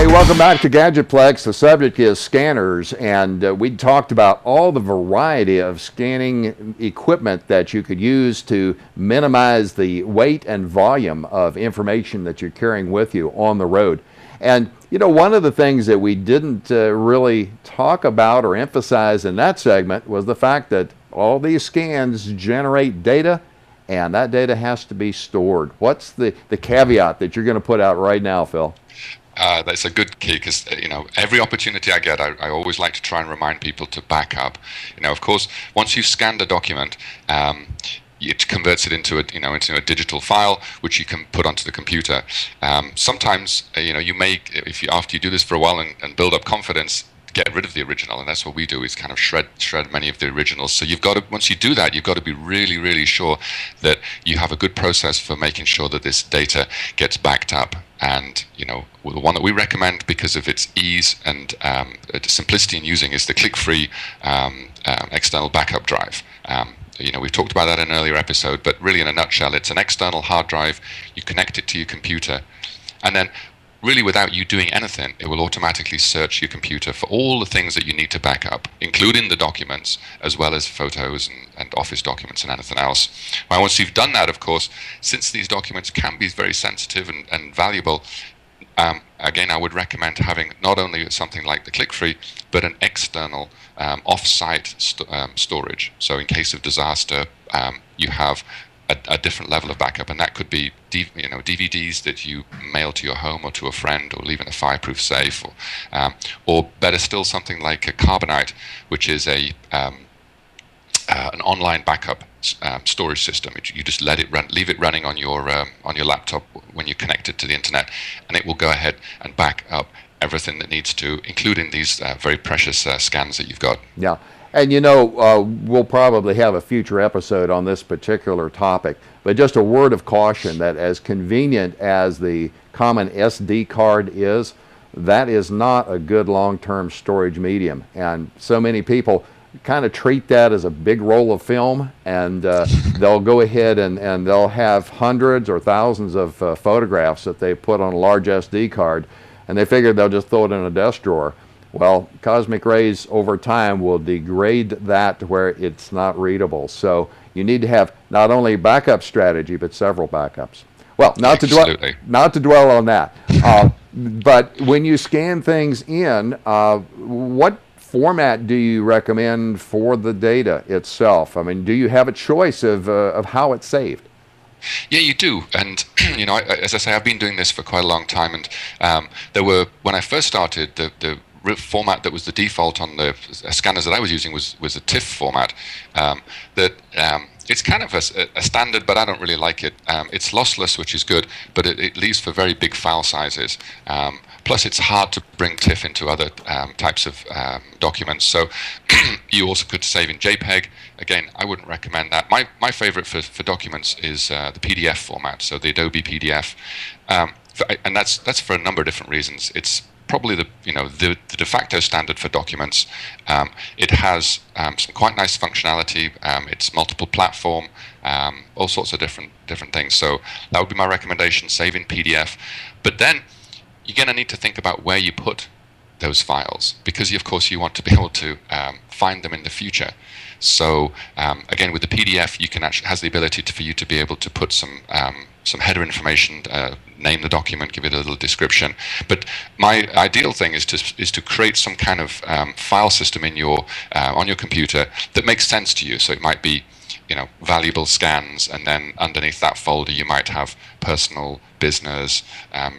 Hey, welcome back to Gadgetplex. The subject is scanners, and we talked about all the variety of scanning equipment that you could use to minimize the weight and volume of information that you're carrying with you on the road. And, you know, one of the things that we didn't really talk about or emphasize in that segment was the fact that all these scans generate data, and that data has to be stored. What's the caveat that you're going to put out right now, Phil? That's a good key because, you know, every opportunity I get, I always like to try and remind people to back up. You know, of course, once you've scanned a document, it converts it into a digital file which you can put onto the computer. Sometimes, you know, you may, after you do this for a while and build up confidence, get rid of the original, and that's what we do, is kind of shred many of the originals. So you've got to, once you do that, you've got to be really, really sure that you have a good process for making sure that this data gets backed up. And, you know, the one that we recommend because of its ease and simplicity in using is the click-free external backup drive. You know, we've talked about that in an earlier episode, but really in a nutshell, it's an external hard drive. You connect it to your computer, and then really without you doing anything, it will automatically search your computer for all the things that you need to back up, including the documents, as well as photos and office documents and anything else. Now, once you've done that, of course, since these documents can be very sensitive and valuable, again, I would recommend having not only something like the click-free, but an external off-site storage. So in case of disaster, you have a different level of backup, and that could be DVDs that you mail to your home or to a friend, or leave in a fireproof safe, or better still, something like a Carbonite, which is an online backup storage system. You just leave it running on your laptop when you connect it to the internet, and it will go ahead and back up everything that needs to, including these very precious scans that you've got. Yeah. And you know, we'll probably have a future episode on this particular topic, but just a word of caution that as convenient as the common SD card is, that is not a good long-term storage medium. And so many people kind of treat that as a big roll of film, and they'll go ahead and they'll have hundreds or thousands of photographs that they put on a large SD card, and they figure they'll just throw it in a desk drawer. Well, cosmic rays over time will degrade that to where it's not readable. So you need to have not only a backup strategy, but several backups. Well, not to dwell on that. But when you scan things in, what format do you recommend for the data itself? I mean, do you have a choice of how it's saved? Yeah, you do. And, you know, as I say, I've been doing this for quite a long time. And when I first started, the format that was the default on the scanners that I was using was a TIFF format. It's kind of a standard, but I don't really like it. It's lossless, which is good, but it leaves for very big file sizes. Plus, it's hard to bring TIFF into other types of documents. So you also could save in JPEG. Again, I wouldn't recommend that. My favorite for documents is the PDF format, so the Adobe PDF. And that's for a number of different reasons. It's probably the de facto standard for documents. It has some quite nice functionality. It's multiple platform, all sorts of different things. So that would be my recommendation: save in PDF. But then you're going to need to think about where you put those files, because of course you want to be able to find them in the future. So again, with the PDF, you can actually has the ability for you to be able to put some header information, name the document, give it a little description. But my ideal thing is to create some kind of file system in your on your computer that makes sense to you. So it might be, you know, valuable scans, and then underneath that folder you might have personal, business,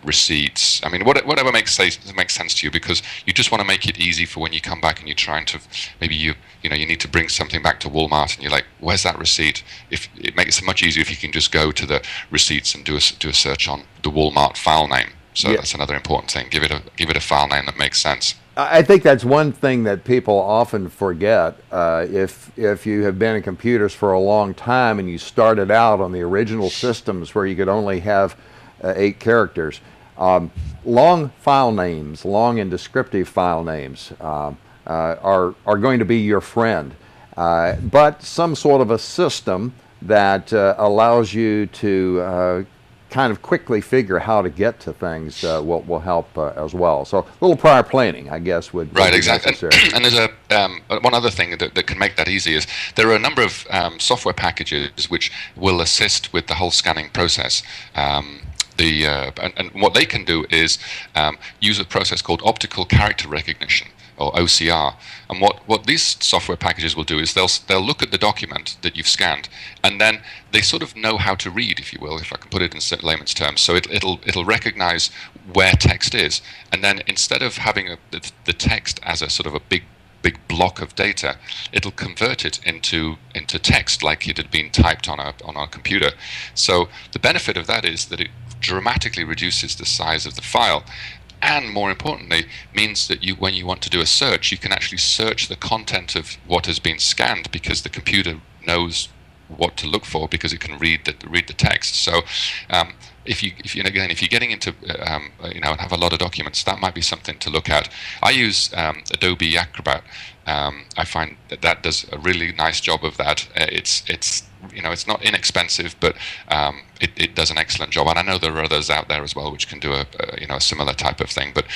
receipts. I mean, whatever makes sense to you, because you just want to make it easy for when you come back and you're trying to, maybe you need to bring something back to Walmart and you're like, where's that receipt? If it makes it much easier if you can just go to the receipts and do a search on the Walmart file name. So yeah, that's another important thing. Give it a file name that makes sense. I think that's one thing that people often forget. If you have been in computers for a long time and you started out on the original systems where you could only have 8 characters, long file names, long and descriptive file names are going to be your friend. But some sort of a system that allows you to kind of quickly figure how to get to things will help as well. So a little prior planning, I guess, would Right, be exactly. necessary. And there's one other thing that can make that easy is there are a number of software packages which will assist with the whole scanning process. And what they can do is use a process called optical character recognition, or OCR. And what these software packages will do is they'll look at the document that you've scanned, and then they sort of know how to read, if you will, if I can put it in layman's terms. So it'll recognize where text is, and then instead of having the text as a sort of a big block of data, it'll convert it into text like it had been typed on a computer. So the benefit of that is that it dramatically reduces the size of the file, and more importantly means that when you want to do a search, you can actually search the content of what has been scanned, because the computer knows what to look for because it can read the text. So if you're getting into and have a lot of documents, that might be something to look at. I use Adobe Acrobat. I find that does a really nice job of that. It's not inexpensive, but it does an excellent job. And I know there are others out there as well which can do a similar type of thing. But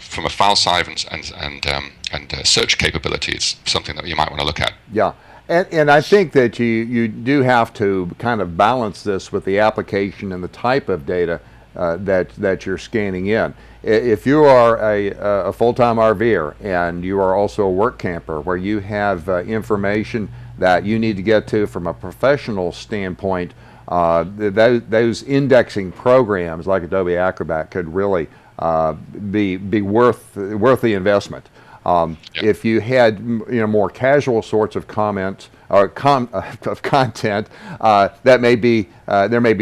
from a file size and search capability, it's something that you might want to look at. Yeah. And I think that you do have to kind of balance this with the application and the type of data that you're scanning in. If you are a full-time RVer and you are also a work camper where you have information that you need to get to from a professional standpoint, those indexing programs like Adobe Acrobat could really be worth the investment. Yep. If you had more casual sorts of comments or of content, there may be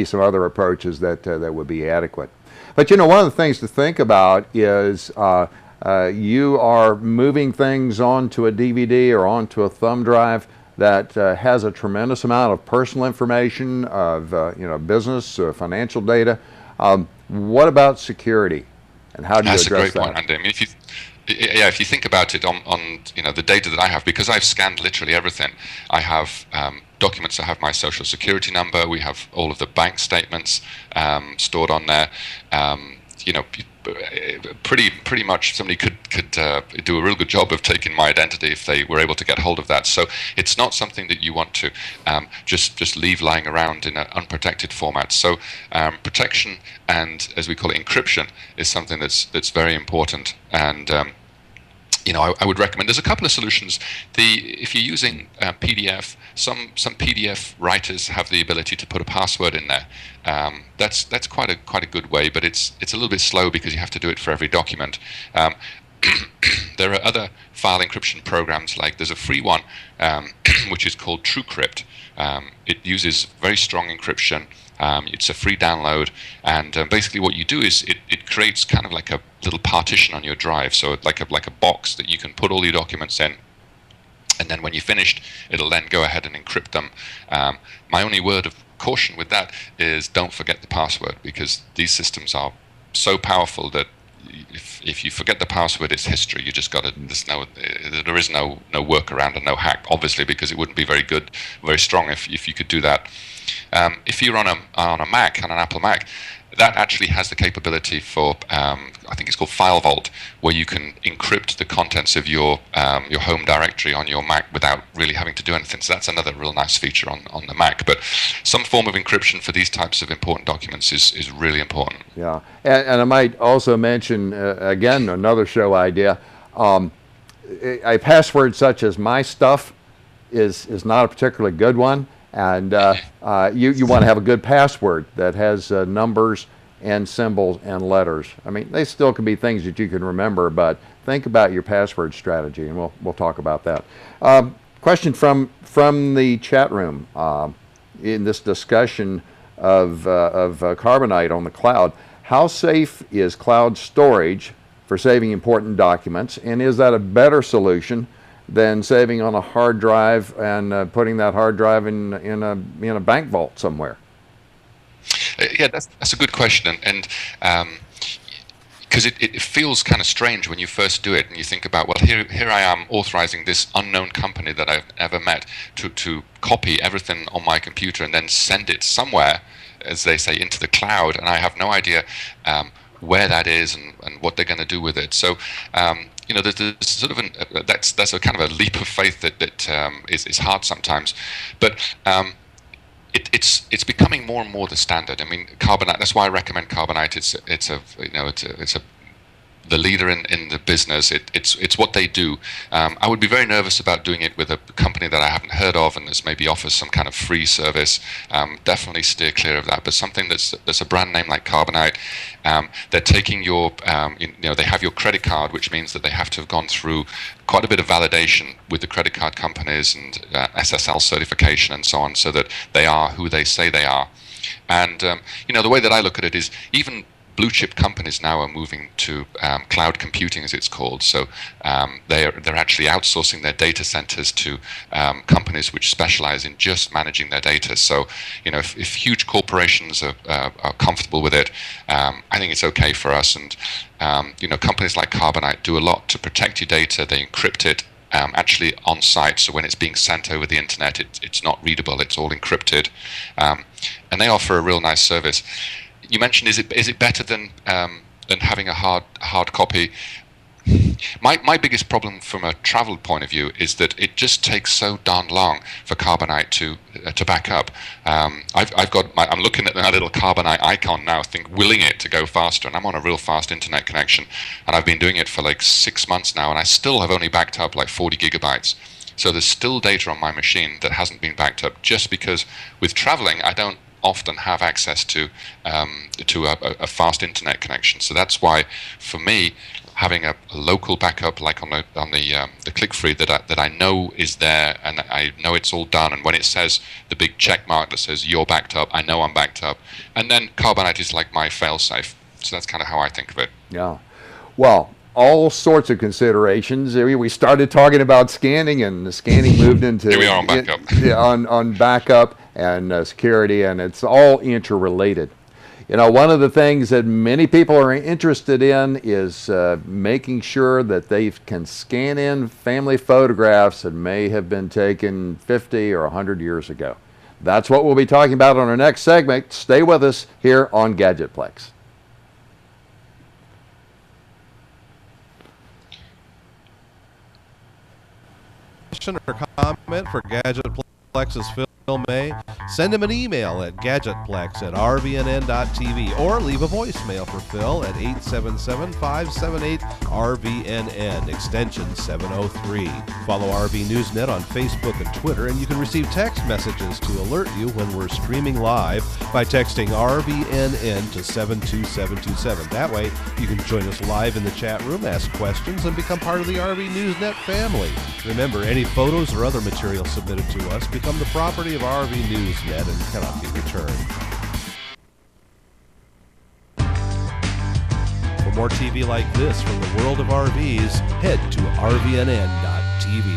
some other approaches that would be adequate. But one of the things to think about is you are moving things onto a DVD or onto a thumb drive that has a tremendous amount of personal information, of business, financial data. What about security, and how do you address that? That's a great point, Andy. I mean, if you think about it on the data that I have, because I've scanned literally everything. I have documents that have my social security number. We have all of the bank statements stored on there. Pretty much somebody could do a real good job of taking my identity if they were able to get hold of that. So it's not something that you want to just leave lying around in an unprotected format. So protection, and as we call it, encryption, is something that's very important. And I would recommend. There's a couple of solutions. If you're using PDF, some PDF writers have the ability to put a password in there. That's quite a good way, but it's a little bit slow because you have to do it for every document. There are other file encryption programs, like there's a free one which is called TrueCrypt. It uses very strong encryption. It's a free download, and basically what you do is it creates kind of like a little partition on your drive, so like a box that you can put all your documents in, and then when you're finished, it'll then go ahead and encrypt them. My only word of caution with that is don't forget the password, because these systems are so powerful that if you forget the password, it's history. You just got to. There is no workaround and no hack, obviously, because it wouldn't be very good, very strong if you could do that. If you're on a Mac, on an Apple Mac, that actually has the capability for I think it's called File Vault, where you can encrypt the contents of your home directory on your Mac without really having to do anything. So that's another real nice feature on the Mac. But some form of encryption for these types of important documents is really important. Yeah, and I might also mention again another show idea. A password such as my stuff is not a particularly good one. And you want to have a good password that has numbers and symbols and letters. I mean, they still can be things that you can remember, but think about your password strategy, and we'll talk about that. Question from the chat room in this discussion of Carbonite on the cloud. How safe is cloud storage for saving important documents, and is that a better solution than saving on a hard drive and putting that hard drive in a bank vault somewhere? Yeah, that's a good question, and because it feels kind of strange when you first do it and you think about, well, here I am authorizing this unknown company that I've never met to copy everything on my computer and then send it somewhere, as they say, into the cloud, and I have no idea where that is and what they're going to do with it. So there's sort of that's a kind of a leap of faith that is hard sometimes, but it's becoming more and more the standard. I mean, Carbonite. That's why I recommend Carbonite. It's the leader in the business. It's what they do. I would be very nervous about doing it with a company that I haven't heard of and that's maybe offers some kind of free service. Definitely steer clear of that. But something that's a brand name like Carbonite, they're taking your, they have your credit card, which means that they have to have gone through quite a bit of validation with the credit card companies and SSL certification and so on, so that they are who they say they are. And the way that I look at it is, even blue chip companies now are moving to cloud computing, as it's called. So they're actually outsourcing their data centers to companies which specialize in just managing their data. So if huge corporations are comfortable with it, I think it's okay for us. And companies like Carbonite do a lot to protect your data. They encrypt it actually on site, so when it's being sent over the internet, it's not readable. It's all encrypted, and they offer a real nice service. You mentioned, is it better than having a hard copy? My biggest problem from a travel point of view is that it just takes so darn long for Carbonite to back up. I'm looking at that little Carbonite icon now, willing it to go faster, and I'm on a real fast internet connection, and I've been doing it for like 6 months now, and I still have only backed up like 40 gigabytes. So there's still data on my machine that hasn't been backed up, just because with traveling I don't often have access to a fast internet connection. So that's why, for me, having a local backup like on the click-free that I know is there, and I know it's all done, and when it says the big check mark that says you're backed up, I know I'm backed up, and then Carbonite is like my fail-safe. So that's kind of how I think of it. Yeah. Well, all sorts of considerations. We started talking about scanning, and the scanning moved into Here we are on backup. on backup and security, and it's all interrelated. One of the things that many people are interested in is making sure that they can scan in family photographs that may have been taken 50 or 100 years ago. That's what we'll be talking about on our next segment. Stay with us here on Gadgetplex. Question or comment for Gadgetplex's Phil May, send him an email at gadgetplex@rvnn.tv or leave a voicemail for Phil at 877-578-RVNN, extension 703. Follow RV Newsnet on Facebook and Twitter, and you can receive text messages to alert you when we're streaming live by texting RVNN to 72727. That way, you can join us live in the chat room, ask questions, and become part of the RV Newsnet family. Remember, any photos or other material submitted to us become the property of RV Newsnet and cannot be returned. For more TV like this from the world of RVs, head to rvnn.tv.